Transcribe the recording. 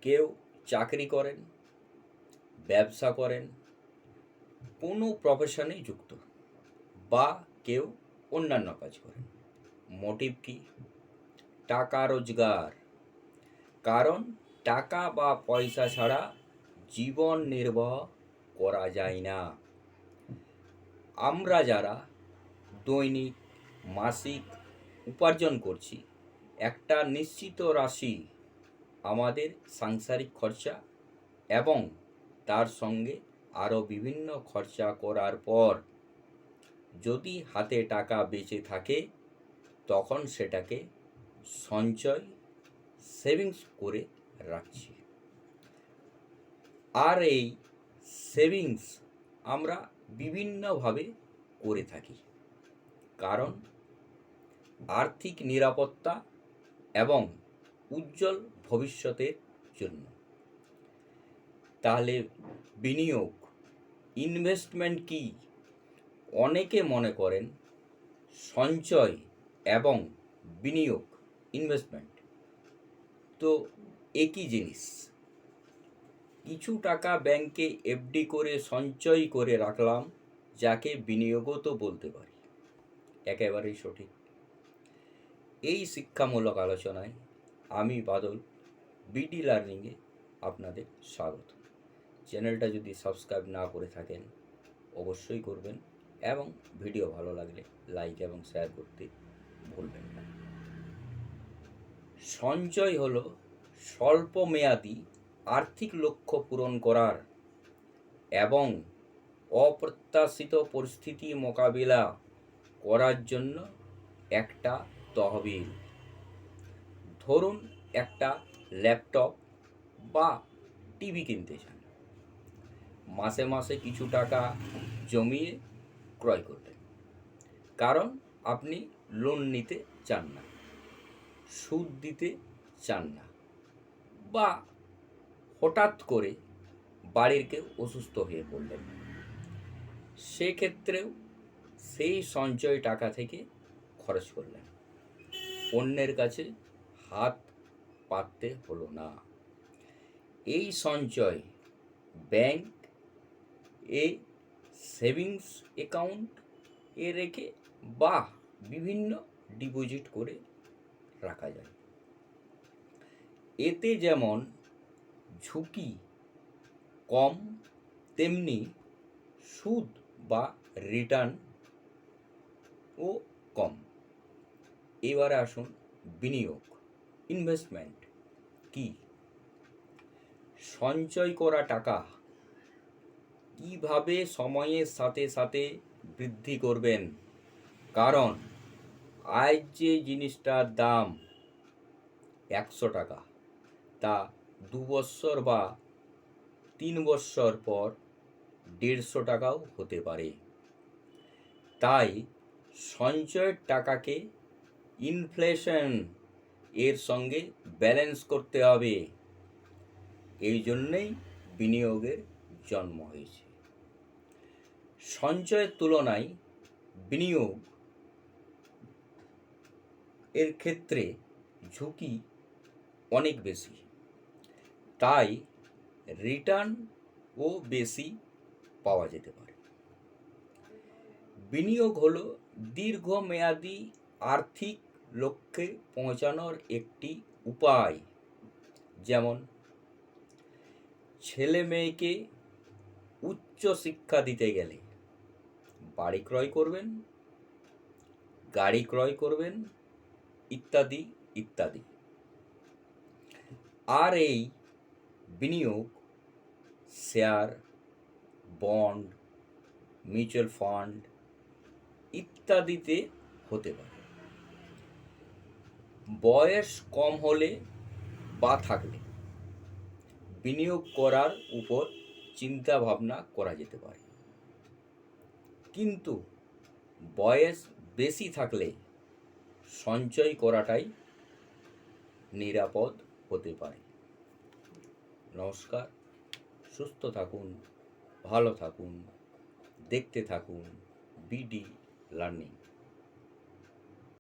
কেউ চাকরি করেন, ব্যবসা করেন, কোনো প্রফেশনেই যুক্ত, বা কেউ অন্যান্য কাজ করেন। মোটিভ কি? টাকা রোজগার। কারণ টাকা বা পয়সা ছাড়া জীবন নির্বাহ করা যায় না। আমরা যারা দৈনিক, মাসিক উপার্জন করছি, একটা নিশ্চিত রাশি আমাদের সাংসারিক খরচা এবং তার সঙ্গে আরও বিভিন্ন খরচা করার পর যদি হাতে টাকা বেঁচে থাকে, তখন সেটাকে সঞ্চয়, সেভিংস করে রাখছি। আর এই সেভিংস আমরা বিভিন্নভাবে করে থাকি, কারণ আর্থিক নিরাপত্তা এবং উজ্জ্বল ভবিষ্যতের জন্য। তাহলে বিনিয়োগ, ইনভেস্টমেন্ট কি? অনেকে মনে করেন সঞ্চয় এবং বিনিয়োগ, ইনভেস্টমেন্ট তো একই জিনিস। কিছু টাকা ব্যাংকে এফডি করে সঞ্চয় করে রাখলাম, যাকে বিনিয়োগও তো বলতে পারি। একেবারেই সঠিক। এই শিক্ষামূলক আলোচনায় আমি বাদল, বিডি লার্নিংয়ে আপনাদের স্বাগত। চ্যানেলটা যদি সাবস্ক্রাইব না করে থাকেন অবশ্যই করবেন, এবং ভিডিও ভালো লাগলে লাইক এবং শেয়ার করতে ভুলবেন না। সঞ্চয় হলো স্বল্প মেয়াদি আর্থিক লক্ষ্য পূরণ করার এবং অপ্রত্যাশিত পরিস্থিতি মোকাবিলা করার জন্য একটা তহবিল। ধরুন একটা ল্যাপটপ বা টিভি কিনতে চান, মাসে মাসে কিছু টাকা জমিয়ে ক্রয় করলেন, কারণ আপনি লোন নিতে চান না, সুদ দিতে চান না, বা হঠাৎ করে বাড়ির কেউ অসুস্থ হয়ে পড়লেন। সেক্ষেত্রেও সেই সঞ্চয় টাকা থেকে খরচ করলেন, অন্যের কাছে হাত পাততে হলো না। এই সঞ্চয় ব্যাংক এ সেভিংস অ্যাকাউন্ট এ রেখে বা বিভিন্ন ডিপোজিট করে রাখা যায়। এতে যেমন ঝুঁকি কম, তেমনি সুদ বা রিটার্নও কম। এবারে আসুন বিনিয়োগ, ইনভেস্টমেন্ট কি? সঞ্চয় করা টাকা কিভাবে সময়ের সাথে সাথে বৃদ্ধি করবেন, কারণ আজ যে জিনিসটার দাম 100 টাকা, তা 2 বৎসর বা 3 বৎসর পর 150 টাকাও হতে পারে। তাই সঞ্চয়ের টাকাকে ইনফ্লেশন এর সঙ্গে ব্যালেন্স করতে হবে। এই জন্যেই বিনিয়োগের জন্ম হয়েছে। সঞ্চয়ের তুলনায় বিনিয়োগ এর ক্ষেত্রে ঝুঁকি অনেক বেশি, তাই রিটার্নও বেশি পাওয়া যেতে পারে। বিনিয়োগ হলো দীর্ঘমেয়াদী আর্থিক লক্ষ্যে পৌঁছানোর একটি উপায়। যেমন ছেলে মেয়েকে উচ্চ শিক্ষা দিতে গেলে বাড়ি ক্রয় করবেন, গাড়ি ক্রয় করবেন, ইত্যাদি ইত্যাদি। আর এই বিনিয়োগ শেয়ার, বন্ড, মিউচুয়াল ফান্ড ইত্যাদিতে হতে পারে। বয়স কম হলে বা থাকলে বিনিয়োগ করার উপর চিন্তা ভাবনা করা যেতে পারে, কিন্তু বয়স বেশি থাকলে সঞ্চয় করাটাই নিরাপদ হতে পারে। নমস্কার, সুস্থ থাকুন, ভালো থাকুন, দেখতে থাকুন বিডি লার্নিং।